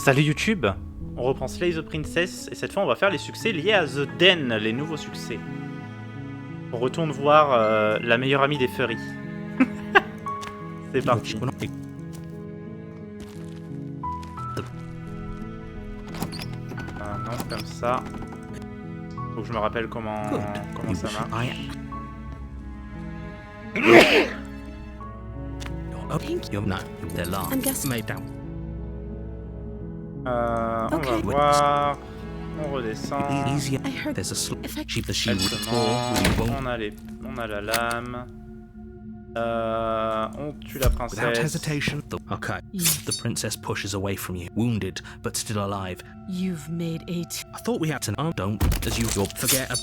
Salut YouTube, on reprend Slay the Princess et cette fois on va faire les succès liés à The Den, les nouveaux succès. On retourne voir la meilleure amie des furries. C'est parti. Non, comme ça. Faut que je me rappelle comment ça marche. On va voir. On redescend. On a la lame. On tue la princesse. Without hesitation, okay. The princess pushes away from you, wounded but still alive. You've made eight. I thought we had to. Oh, don't, as usual, forget.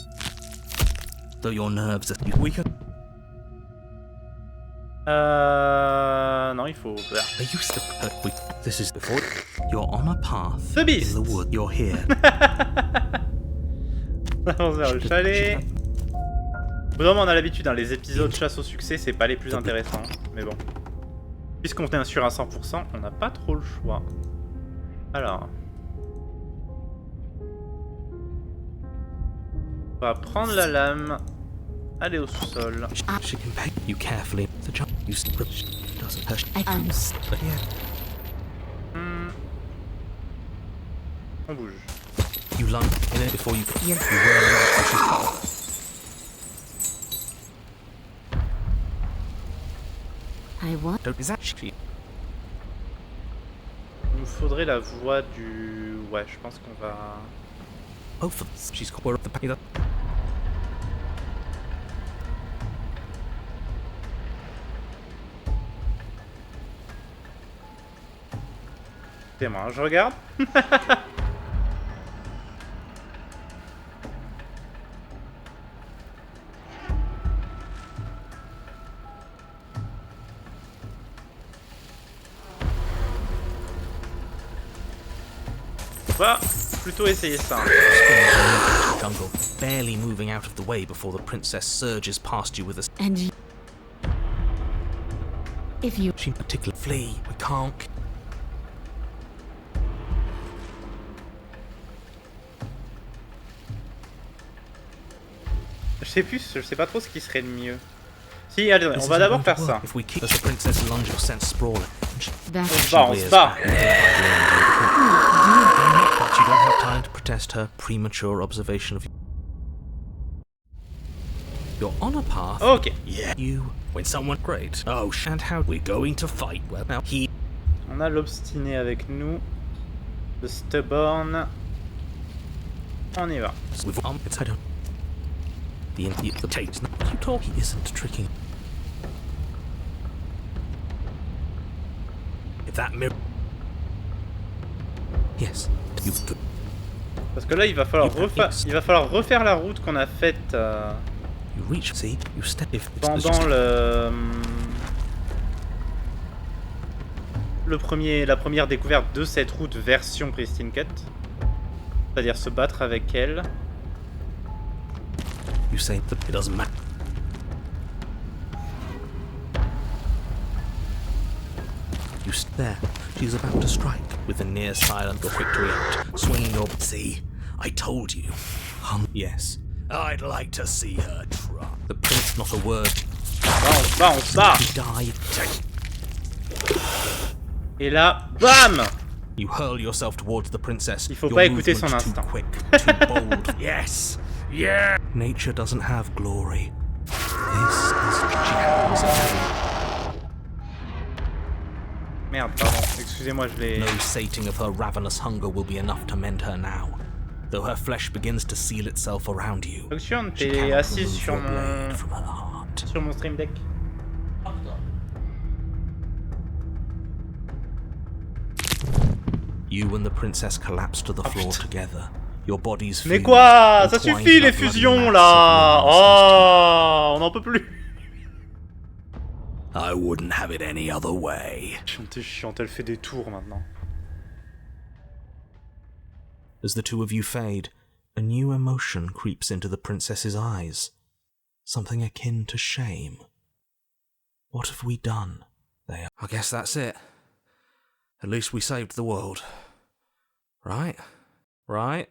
Though your nerves are weaker. Non, il faut. They used to. This is before. You're on a path. The beast. In the wood. You're here. On va vers le chalet. Vraiment, on a l'habitude, hein, les épisodes chasse au succès, c'est pas les plus intéressants. Mais bon. Puisqu'on est sûr à 100%, on n'a pas trop le choix. Alors. On va prendre la lame. Aller au sous-sol. She can peg you carefully. The jump you doesn't hurt. On bouge. You lunge in it before you whirl around. I want. Il nous faudrait la voix du... Ouais, je pense qu'on va... Both of them. She's core of the paper. C'est moi, je regarde. On va plutôt essayer ça. Jungle, barely moving out of the way before the princess surges past you with a. And you. If you. She particularly flee. We can't. Je sais pas trop ce qui serait le mieux. Si, allez, on va d'abord faire ça. If we keep the princess lunge your sense sprawling. On se bat. But you don't have time to protest her premature observation of you. You're on a path. Ok. Yeah. You. When someone great. Oh, and how we're going to fight? Well, now he. On a l'obstiné avec nous. Le stubborn. On y va. With it's I don't. The taste. You talk. He isn't tricking. If that mirror. Yes. You. Parce que là, il va falloir refaire la route qu'on a faite You reach. See. You step. If pendant la première découverte de cette route version Pristine Cut. C'est-à-dire se battre avec elle. You say that it doesn't matter. You there. She's about to strike with a near silent or quick to react. Swinging your. See, I told you. Yes. I'd like to see her try. The prince, not a word. On se bat. Die. Et là, bam! You hurl yourself towards the princess. Il faut pas écouter son instinct. Too quick, too bold. Yes. Yeah. Nature doesn't have glory. This is Merde, pardon. Excusez-moi, je l'ai... No sating of her ravenous hunger will be enough to mend her now. Though her flesh begins to seal itself around you. Fonction, t'es assise sur mon stream deck. You and the princess collapse to the floor together. Your bodies. Mais quoi? Ça suffit les fusions là! Oh, on n'en peut plus. I wouldn't have it any other way. Chiante, elle fait des tours maintenant. As the two of you fade, a new emotion creeps into the princess's eyes. Something akin to shame. What have we done? I guess that's it. At least we saved the world. Right? Right?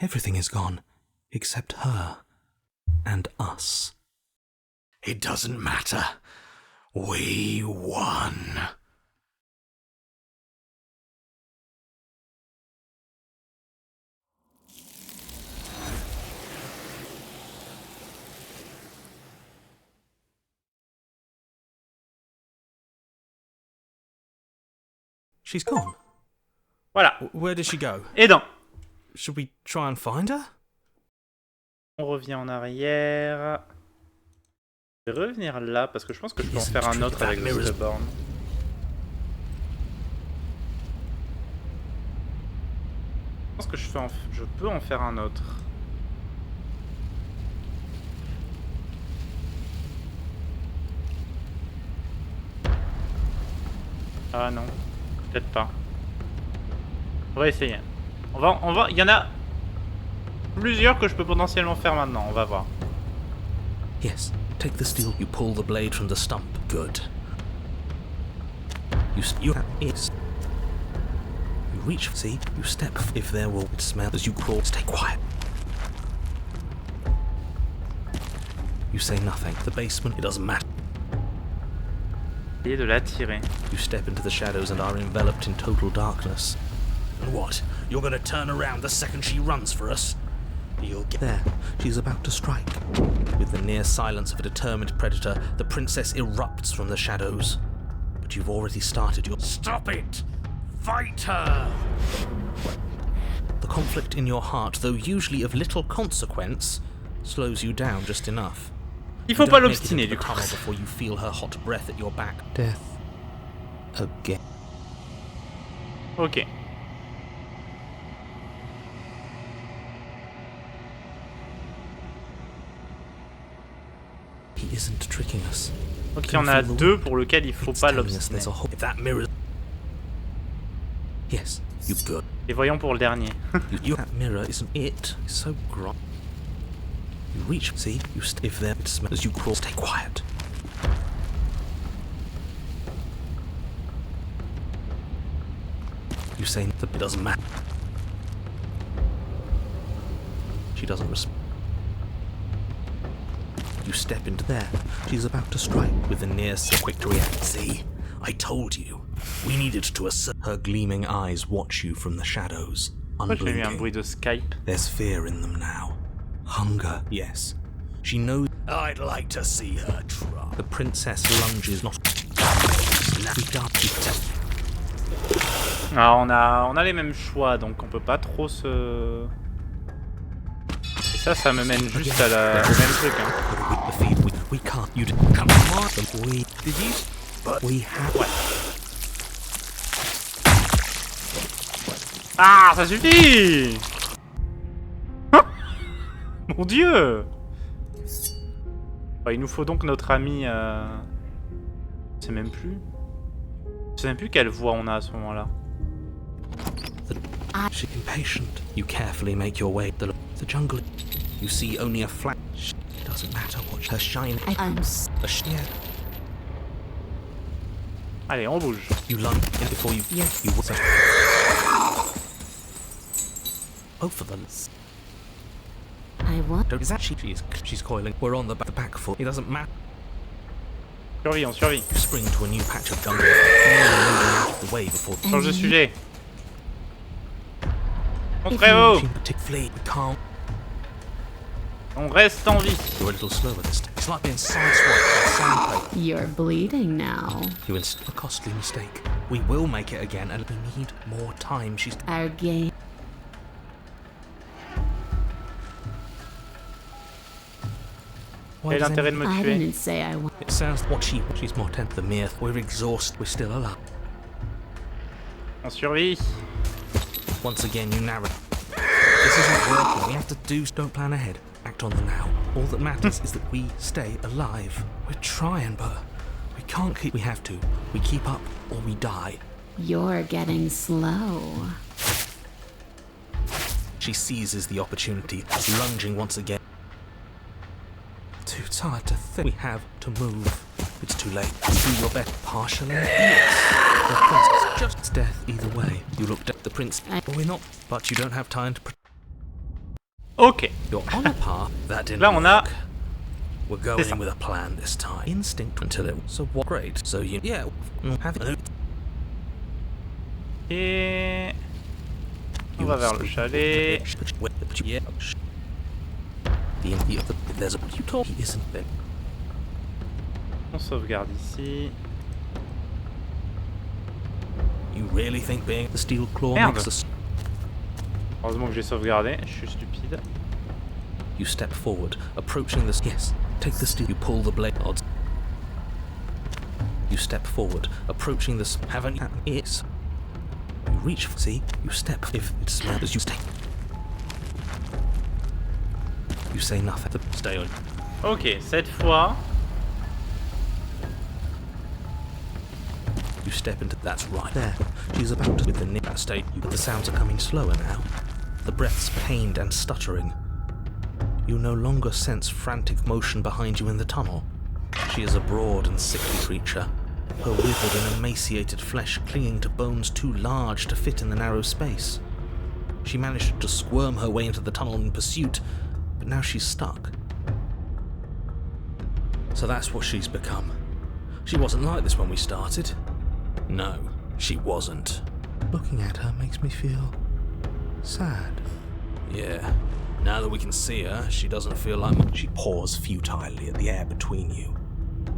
Everything is gone, except her and us. It doesn't matter. We won. She's gone. Voilà. Where did she go? Aidant. Should we try and find her? On revient en arrière. Je vais revenir là parce que je pense que je peux en faire un autre avec The Born. Je pense que je peux en faire un autre. Ah non, peut-être pas. On va essayer. Il y en a plusieurs que je peux potentiellement faire maintenant. On va voir. Yes. Take the steel. You pull the blade from the stump. Good. You reach. See. You step. If there will smell as you crawl. Stay quiet. You say nothing. The basement. It doesn't matter. Essayez de l'attirer. You step into the shadows and are enveloped in total darkness. And what? You're gonna turn around the second she runs for us? You'll get there. She's about to strike. With the near silence of a determined predator, the princess erupts from the shadows. But you've already started your... Stop it! Fight her! The conflict in your heart, though usually of little consequence, slows you down just enough. Il faut pas l'obstiner du coup. Before you feel her hot breath at your back. Death. Again. Ok. He isn't tricking us. Donc il y en a deux pour lesquels il faut pas l'obstiner. Yes, you good. Et voyons pour le dernier. That mirror isn't it. It's so gross. You reach, see, you if there it smells as you crawl. Stay quiet. You say that it doesn't matter. She doesn't respond. You step into there. She's about to strike with the near quick to react. See, I told you. We needed to assert. Her gleaming eyes watch you from the shadows, J'ai eu un unblinking. bruit de Skype. There's fear in them now. Hunger, yes. She knows. I'd like to see her try. The princess lunges not. Ah, on a les mêmes choix, donc on peut pas trop se... Et ça me mène juste à au même truc, hein. We can't. You come on. We did you? But we have. Ouais. Ah, ça suffit. Mon Dieu. Il nous faut donc notre ami... Je sais même plus. Je sais même plus quelle voix on a à ce moment-là. She's impatient. You carefully make your way. The jungle. You see only a flash. It doesn't matter what her shine. Yeah. Allez, on bouge. You lunge in before you. Yes. You. Oh, for the. I want. Is that she's coiling. We're on the back foot. It doesn't matter. Survie, on survit. You spring to a new patch of jungle. Nearly moving out of the way before. Change de sujet. Montrez-vous. Flee. We can't. On reste en vie. You're a little slower this time. It's like being sideswiped by sandpaper. You're bleeding now. You a costly mistake. We will make it again, and we need more time. She's. Our game. Quel est l'intérêt de me I tuer? didn't say I want. It sounds what she's more temp than mere. We're exhausted. We're still alive. On survit. Once again, you narrate. This isn't working. We have to do. Don't plan ahead. Act on the now. All that matters is that we stay alive. We're trying, but we can't keep. We have to. We keep up, or we die. You're getting slow. She seizes the opportunity, lunging once again. Too tired to think. We have to move. It's too late. Do your best. Partially? Yes. The princess just death either way. You look The prince... We're not... But you don't have time to... Ok. You're on a path that didn't Là, on a... work. We're going in with a plan this time. Instinct until it... So what? Great. So you... Yeah. Have it... Et... On va vers le chalet. Yeah. There's a... You told he isn't there. On sauvegarde ici. You really think being the steel claw Merde. makes us... Heureusement que j'ai sauvegardé, je suis stupide. You step forward, approaching the... Yes, take the steel. You pull the blade odds. You step forward, approaching the... Haven't you... It's... You reach... See? You step... If it smells, you stay. You say nothing. Stay on. Ok, cette fois... You step into... That's right. There. She's about to... With the near state... But the sounds are coming slower now. The breaths pained and stuttering. You no longer sense frantic motion behind you in the tunnel. She is a broad and sickly creature, her withered and emaciated flesh clinging to bones too large to fit in the narrow space. She managed to squirm her way into the tunnel in pursuit, but now she's stuck. So that's what she's become. She wasn't like this when we started. No, she wasn't. Looking at her makes me feel... sad. Yeah. Now that we can see her, she doesn't feel like much. She paws futilely at the air between you,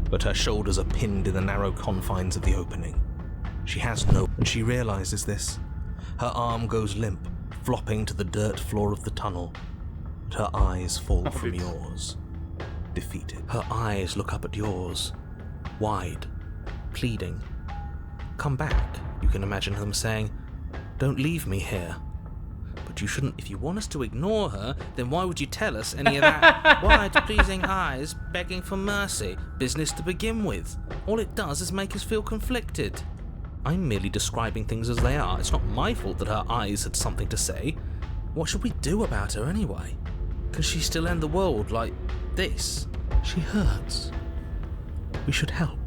but her shoulders are pinned in the narrow confines of the opening. She has no... And she realizes this. Her arm goes limp, flopping to the dirt floor of the tunnel, and her eyes fall from yours. Defeated. Her eyes look up at yours, wide, pleading. Come back. You can imagine them saying, "Don't leave me here." But you shouldn't. If you want us to ignore her, then why would you tell us any of that wide, pleasing eyes begging for mercy business to begin with? All it does is make us feel conflicted. I'm merely describing things as they are. It's not my fault that her eyes had something to say. What should we do about her anyway? Can she still end the world like this? She hurts. We should help.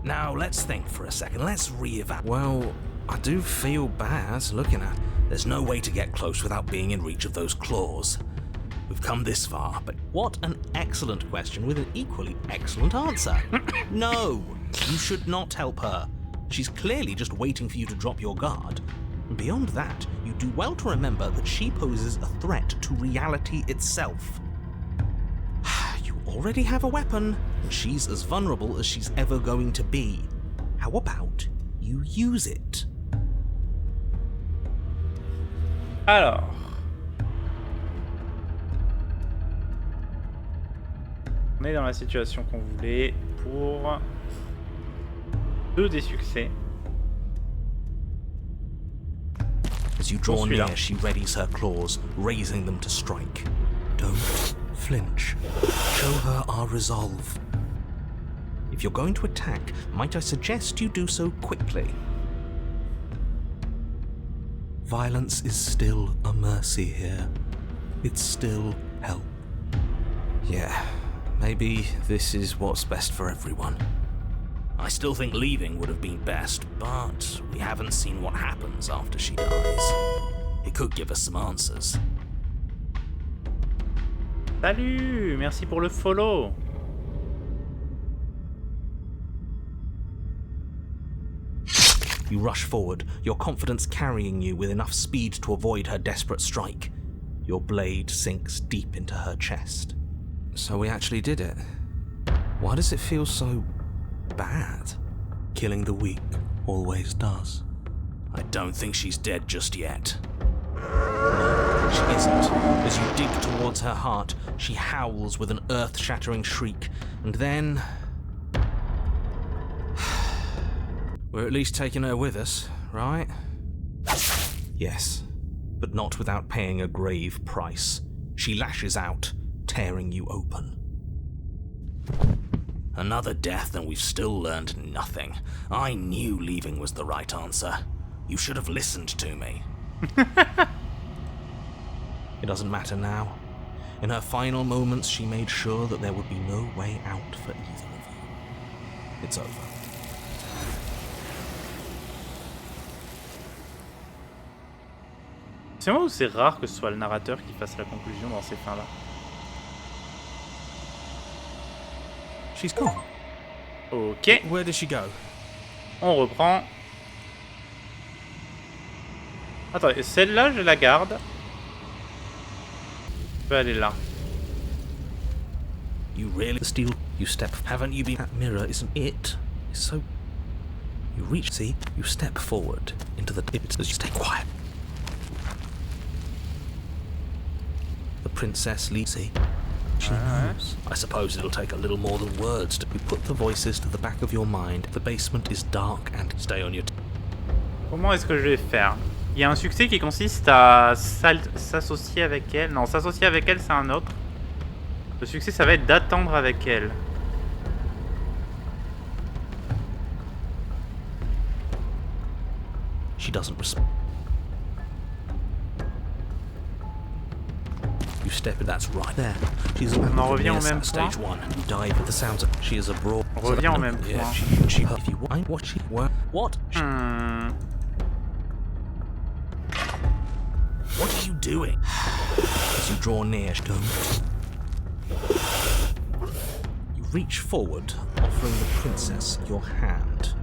Now, let's think for a second. Let's re-evaluate. Well, I do feel bad looking at... There's no way to get close without being in reach of those claws. We've come this far, but what an excellent question with an equally excellent answer. No, you should not help her. She's clearly just waiting for you to drop your guard. And beyond that, you do well to remember that she poses a threat to reality itself. You already have a weapon, and she's as vulnerable as she's ever going to be. How about you use it? Alors... On est dans la situation qu'on voulait pour 2 des succès. As you draw near, she readies her claws, raising them to strike. Don't flinch. Show her our resolve. If you're going to attack, might I suggest you do so quickly? Violence is still a mercy here. It's still help. Yeah, maybe this is what's best for everyone. I still think leaving would have been best, but we haven't seen what happens after she dies. It could give us some answers. Salut! Merci pour le follow! You rush forward, your confidence carrying you with enough speed to avoid her desperate strike. Your blade sinks deep into her chest. So we actually did it. Why does it feel so bad? Killing the weak always does. I don't think she's dead just yet. No, she isn't. As you dig towards her heart, she howls with an earth-shattering shriek, and then... We're at least taking her with us, right? Yes, but not without paying a grave price. She lashes out, tearing you open. Another death and we've still learned nothing. I knew leaving was the right answer. You should have listened to me. It doesn't matter now. In her final moments, she made sure that there would be no way out for either of you. It's over. C'est moi ou c'est rare que ce soit le narrateur qui fasse la conclusion dans ces fins-là? She's gone. Ok, Where does she go? on reprend. Attends, celle-là, je la garde. Je peux aller là. You really steal. You step. Haven't you been? That mirror isn't it. It's so. You reach. See. You step forward into the. It's. You stay quiet. The princess leaves. See. She knows. I suppose it'll take a little more than words to. You put the voices to the back of your mind. The basement is dark and stay on your. Comment est-ce que je vais faire? Il y a un succès qui consiste à s'associer avec elle. Non, s'associer avec elle, c'est un autre. Le succès, ça va être d'attendre avec elle. She doesn't respond. You step. That's right there. She's about On en to revient au miss même at stage point. 1. You dive with the sounds of. She is a broad. On revient au même Yeah, point. she. If you want. What she. What? What are you doing? As you draw near, don't. You reach forward, offering the princess your hand.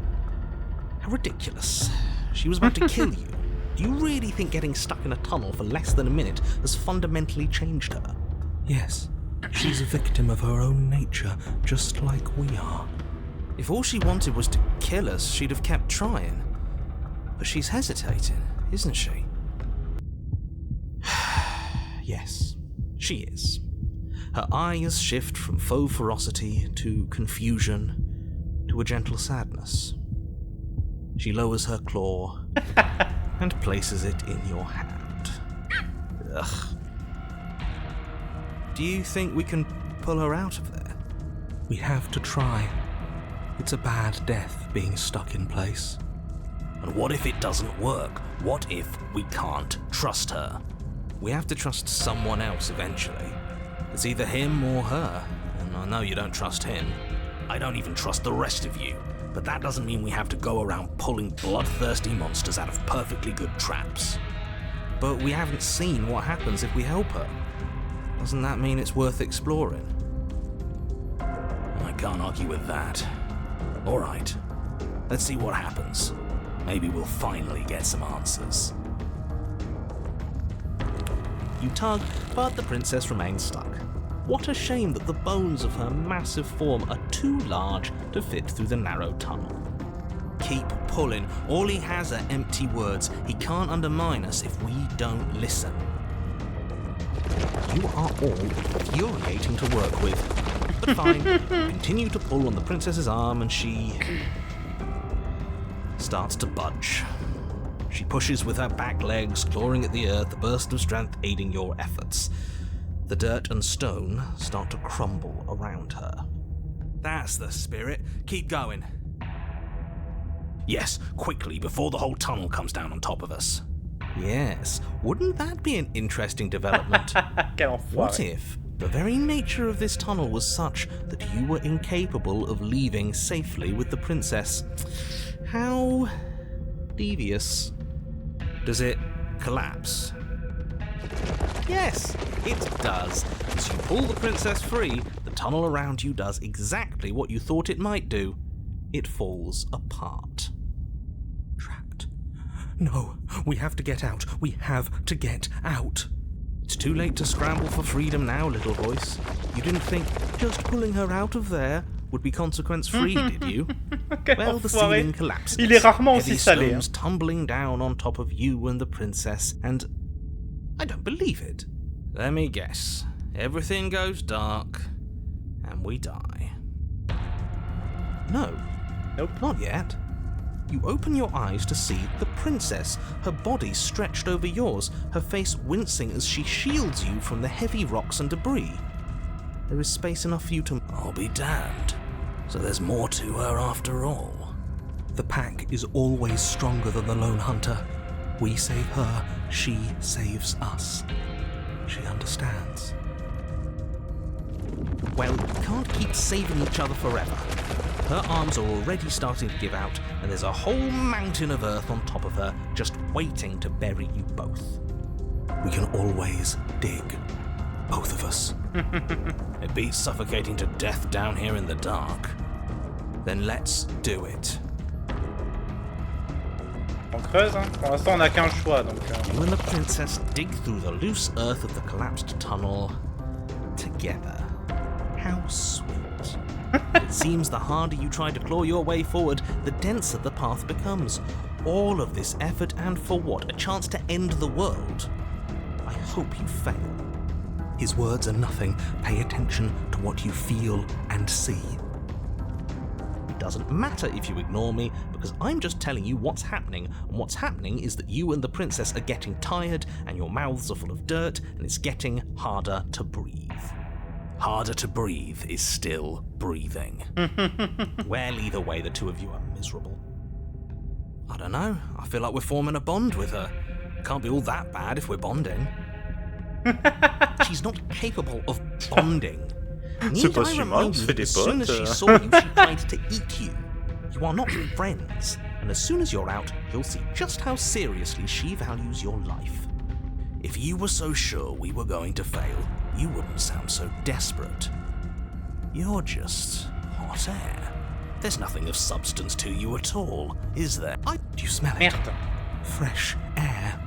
How ridiculous. She was about to kill you. Do you really think getting stuck in a tunnel for less than a minute has fundamentally changed her? Yes. She's a victim of her own nature, just like we are. If all she wanted was to kill us, she'd have kept trying. But she's hesitating, isn't she? Yes, she is. Her eyes shift from faux ferocity to confusion to a gentle sadness. She lowers her claw and places it in your hand. Ugh. Do you think we can pull her out of there? We have to try. It's a bad death being stuck in place. And what if it doesn't work? What if we can't trust her? We have to trust someone else eventually. It's either him or her, and I know you don't trust him. I don't even trust the rest of you, but that doesn't mean we have to go around pulling bloodthirsty monsters out of perfectly good traps. But we haven't seen what happens if we help her. Doesn't that mean it's worth exploring? I can't argue with that. All right, let's see what happens. Maybe we'll finally get some answers. You tug, but the princess remains stuck. What a shame that the bones of her massive form are too large to fit through the narrow tunnel. Keep pulling. All he has are empty words. He can't undermine us if we don't listen. You are all infuriating to work with. But fine, continue to pull on the princess's arm and she starts to budge. She pushes with her back legs, clawing at the earth, a burst of strength aiding your efforts. The dirt and stone start to crumble around her. That's the spirit. Keep going. Yes, quickly, before the whole tunnel comes down on top of us. Yes, wouldn't that be an interesting development? What if the very nature of this tunnel was such that you were incapable of leaving safely with the princess? How devious. Does it collapse? Yes, it does. As you pull the princess free, the tunnel around you does exactly what you thought it might do. It falls apart. Trapped. No, we have to get out. We have to get out. It's too late to scramble for freedom now, little voice. You didn't think just pulling her out of there would be consequence-free, did you? Well, the ceiling collapses. Il est rarement aussi Heavy salé. stones tumbling down on top of you and the princess, and I don't believe it. Let me guess. Everything goes dark, and we die. No. Nope. Not yet. You open your eyes to see the princess, her body stretched over yours, her face wincing as she shields you from the heavy rocks and debris. There is space enough for you to... I'll be damned. So there's more to her after all. The pack is always stronger than the lone hunter. We save her, she saves us. She understands. Well, you can't keep saving each other forever. Her arms are already starting to give out, and there's a whole mountain of earth on top of her, just waiting to bury you both. We can always dig. Both of us. It beats suffocating to death down here in the dark. Then let's do it. On creuse, hein. Pour l'instant, on n'a qu'un choix, donc... You and the princess dig through the loose earth of the collapsed tunnel together. How sweet. It seems the harder you try to claw your way forward, the denser the path becomes. All of this effort, and for what? A chance to end the world? I hope you fail. His words are nothing. Pay attention to what you feel and see. It doesn't matter if you ignore me, because I'm just telling you what's happening, and what's happening is that you and the princess are getting tired, and your mouths are full of dirt, and it's getting harder to breathe. Harder to breathe is still breathing. Well, either way, the two of you are miserable. I don't know, I feel like we're forming a bond with her. Can't be all that bad if we're bonding. She's not capable of bonding. Need I remind you that as soon as she saw you, she tried to eat you. You are not friends, and as soon as you're out, you'll see just how seriously she values your life. If you were so sure we were going to fail, you wouldn't sound so desperate. You're just hot air. There's nothing of substance to you at all, is there? Do you smell it? Merde. Fresh air.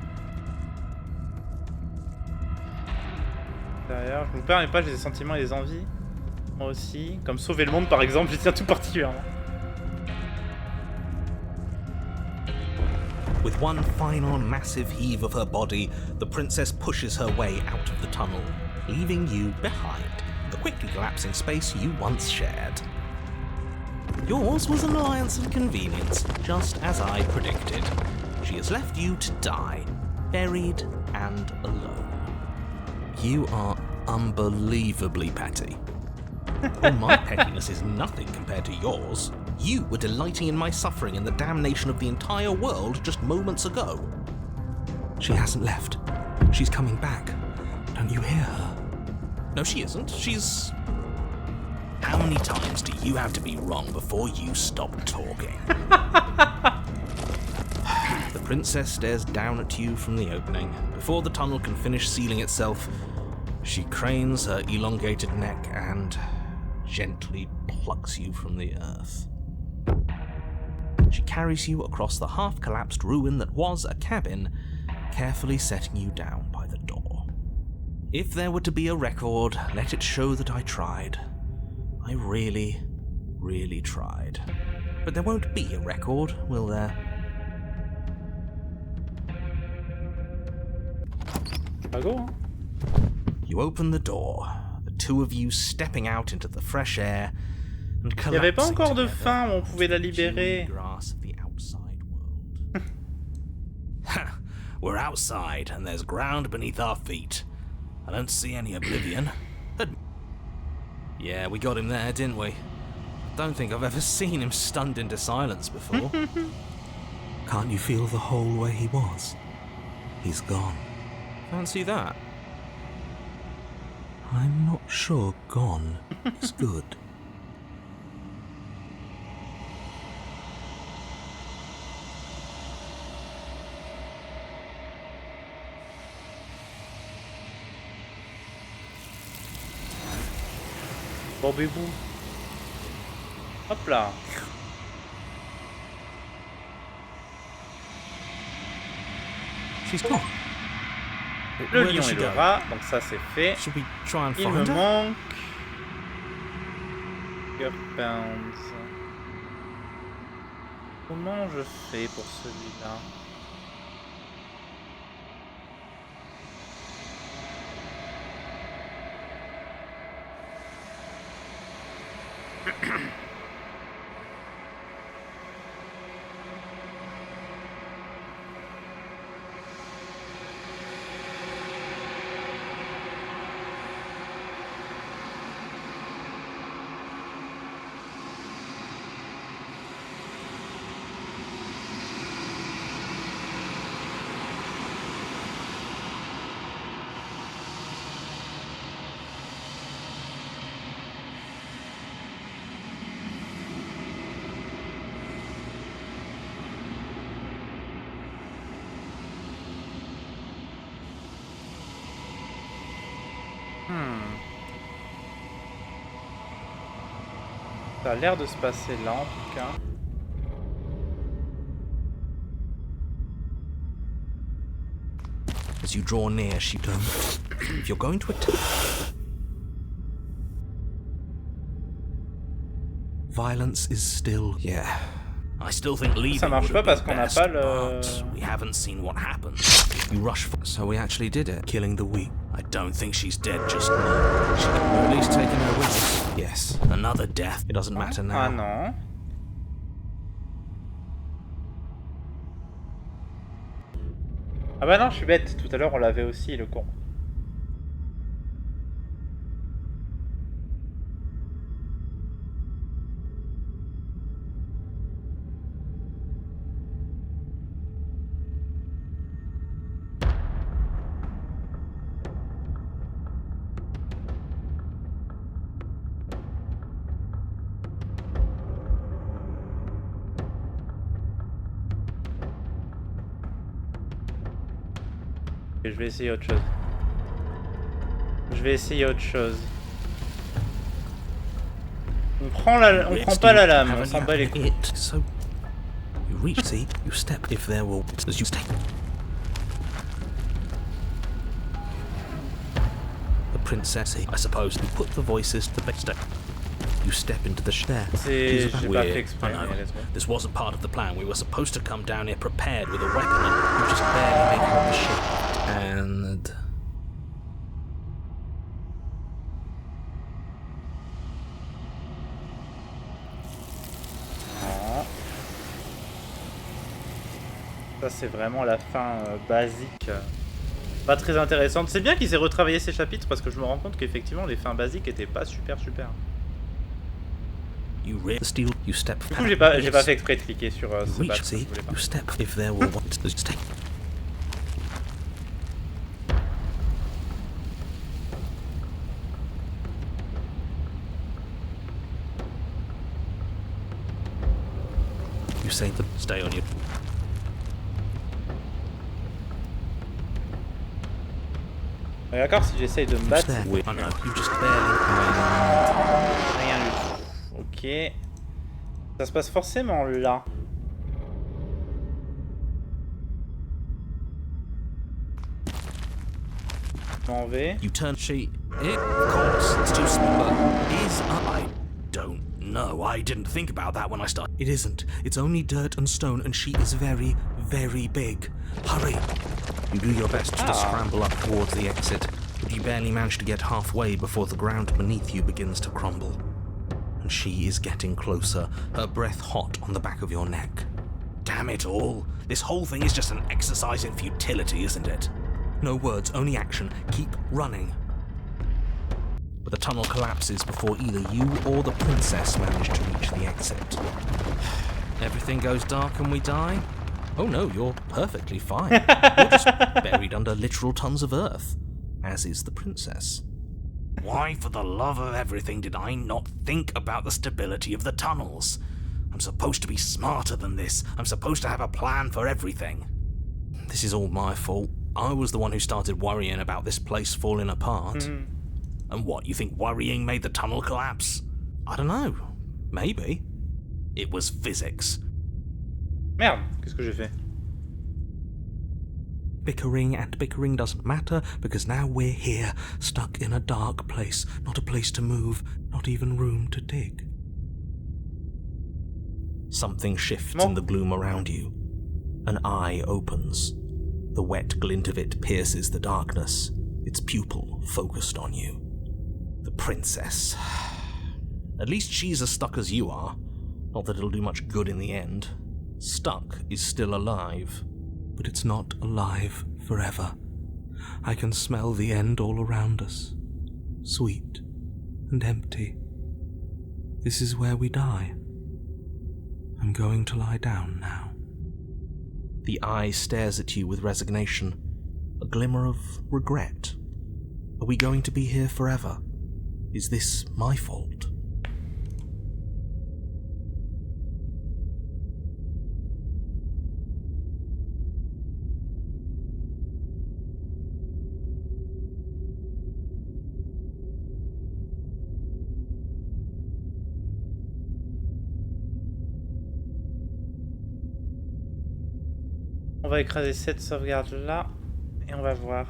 Derrière, je vous permets pas, j'ai des sentiments et des envies. Moi aussi. Comme sauver le monde par exemple, j'y tiens tout particulièrement. With one final massive heave of her body, the princess pushes her way out of the tunnel, leaving you behind, the quickly collapsing space you once shared. Yours was an alliance of convenience, just as I predicted. She has left you to die, buried and alone. You are unbelievably petty. All my pettiness is nothing compared to yours. You were delighting in my suffering and the damnation of the entire world just moments ago. She hasn't left. She's coming back. Don't you hear her? No, she isn't. She's... How many times do you have to be wrong before you stop talking? The princess stares down at you from the opening. Before the tunnel can finish sealing itself, she cranes her elongated neck and gently plucks you from the earth. She carries you across the half-collapsed ruin that was a cabin, carefully setting you down by the door. If there were to be a record, let it show that I tried. I really, really tried. But there won't be a record, will there? Go, hein? You open the door, the two of you stepping out into the fresh air and Il n'y avait pas collapsing encore de together fin où on pouvait la into the libérer. grass of the outside world. We're outside and there's ground beneath our feet. I don't see any oblivion. Yeah, we got him there, didn't we? Don't think I've ever seen him stunned into silence before. Can't you feel the hole where he was? He's gone. Fancy that. I'm not sure gone is good. Bon bébou. Hop là. She's gone. Le Where lion did she et le go? rat, donc ça c'est fait. Should we try and Il me find her? manque... Cœur pounds. Comment je fais pour celui-là? Ça a l'air de se passer là en tout cas. As you draw near, she don't. If you're going to attack, violence is still. Yeah. I still think leaving Ça marche would pas be parce qu'on n'a best, pas le. but we haven't seen what happens. You rush for. So we actually did it, killing the weak. I don't think she's dead just now. She could have at least taken her with us. Yes, another death. It doesn't matter now. Ah non. Ah bah non, je suis bête. Tout à l'heure, on l'avait aussi, le con. Je vais essayer autre chose. Je vais essayer autre chose. On prend pas la lame, on s'en bat les couilles. So you reach, see, you step if there will as you step. The princess, I suppose, you put the voices to the step. You step into the there. J'ai pas fait exprès. I know. This wasn't part of the plan. We were supposed to come down here prepared with a weapon, and you just barely make it on the ship. And ça c'est vraiment la fin basique. Pas très intéressante. C'est bien qu'ils aient retravaillé ces chapitres parce que je me rends compte qu'effectivement les fins basiques étaient pas super. Du coup j'ai pas fait exprès de cliquer sur ce badge. Je voulais pas. you say to stay on your. D'accord, si j'essaye de me battre. I know, you just Rien du tout. Ok. Ça se passe forcément là. Je m'en vais. You turn she. Of course, it's too small. Is I don't know. I didn't think about that when I started. It isn't. It's only dirt and stone, and she is very, very big. Hurry! You do your best to scramble up towards the exit, but you barely manage to get halfway before the ground beneath you begins to crumble. And she is getting closer, her breath hot on the back of your neck. Damn it all! This whole thing is just an exercise in futility, isn't it? No words, only action. Keep running. But the tunnel collapses before either you or the princess manage to reach the exit. Everything goes dark and we die? Oh no, you're perfectly fine. You're just buried under literal tons of earth, as is the princess. Why, for the love of everything, did I not think about the stability of the tunnels? I'm supposed to be smarter than this. I'm supposed to have a plan for everything. This is all my fault. I was the one who started worrying about this place falling apart. And what, you think worrying made the tunnel collapse? I don't know. Maybe. It was physics. Merde, qu'est-ce que j'ai fait? Bickering and bickering doesn't matter, because now we're here, stuck in a dark place, not a place to move, not even room to dig. Something shifts in the gloom around you. An eye opens. The wet glint of it pierces the darkness, its pupil focused on you. The princess. At least she's as stuck as you are. Not that it'll do much good in the end. Stuck is still alive, but it's not alive forever. I can smell the end all around us, sweet and empty. This is where we die. I'm going to lie down now. The eye stares at you with resignation, a glimmer of regret. Are we going to be here forever? Is this my fault? On va écraser cette sauvegarde là. Et on va voir.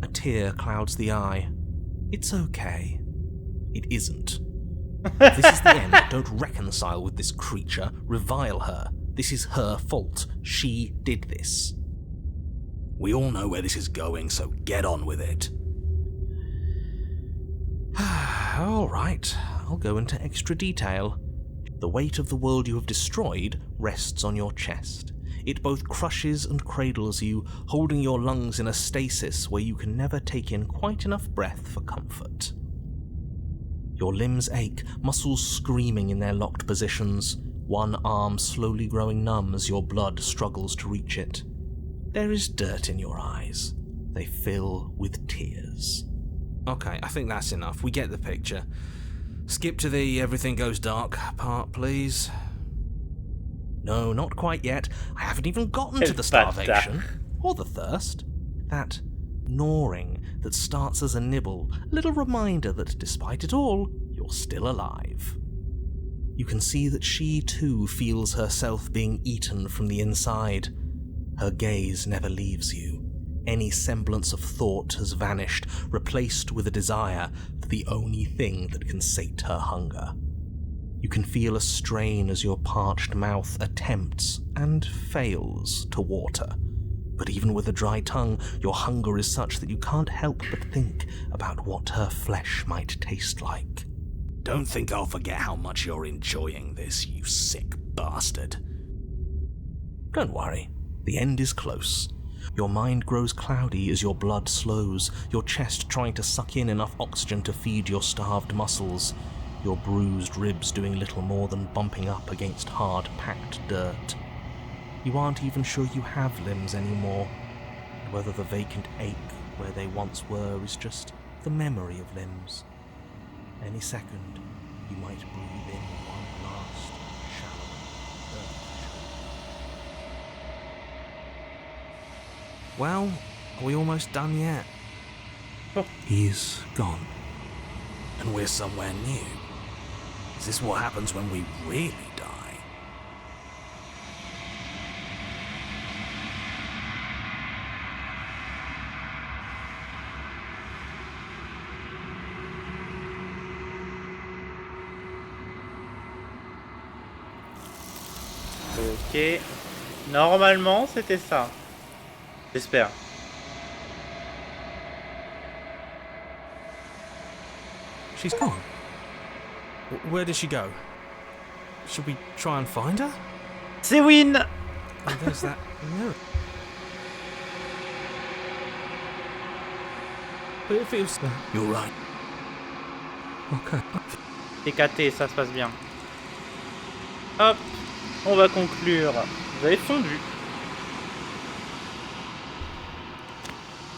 A tear clouds the eye. It's okay. It isn't. If this is the end, don't reconcile with this creature, revile her. This is her fault. She did this. We all know where this is going, so get on with it. All right, I'll go into extra detail. The weight of the world you have destroyed rests on your chest. It both crushes and cradles you, holding your lungs in a stasis where you can never take in quite enough breath for comfort. Your limbs ache, muscles screaming in their locked positions, one arm slowly growing numb as your blood struggles to reach it. There is dirt in your eyes. They fill with tears. Okay, I think that's enough. We get the picture. Skip to the everything goes dark part, please. No, not quite yet. I haven't even gotten to the starvation. Or the thirst. That gnawing that starts as a nibble, a little reminder that despite it all, you're still alive. You can see that she too feels herself being eaten from the inside. Her gaze never leaves you. Any semblance of thought has vanished, replaced with a desire for the only thing that can sate her hunger. You can feel a strain as your parched mouth attempts and fails to water. But even with a dry tongue, your hunger is such that you can't help but think about what her flesh might taste like. Don't think I'll forget how much you're enjoying this, you sick bastard. Don't worry, the end is close. Your mind grows cloudy as your blood slows, your chest trying to suck in enough oxygen to feed your starved muscles, your bruised ribs doing little more than bumping up against hard, packed dirt. You aren't even sure you have limbs anymore, and whether the vacant ache where they once were is just the memory of limbs. Any second, you might breathe in one last, shallow urge. Well, are we almost done yet? Oh. He's gone. And we're somewhere new. Is this what happens when we really die? Ok. Normalement, c'était ça. J'espère. She's gone. Where did she go? Should we try and find her? C'est Win. Oh, there's that mirror. But it feels... You're right. Okay. TKT, ça se passe bien. Hop. On va conclure. Vous avez fondu.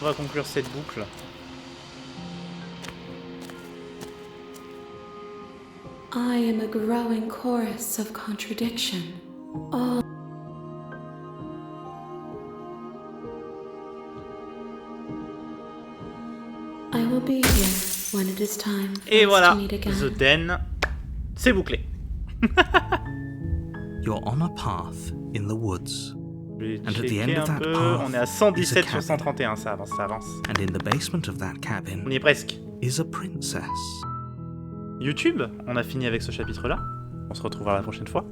On va conclure cette boucle. I am a growing chorus of contradiction. All I will be here when it is time for Et us voilà, to meet again. The Den, c'est bouclé. You're on a path in the woods. Je vais And at the end checker of un that peu. path On est à is 117 a sur cabin. 131, ça avance, ça avance. And in the basement of that cabin On y est presque. is a princess. YouTube, on a fini avec ce chapitre-là. On se retrouvera la prochaine fois.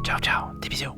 Ciao, ciao, des bisous.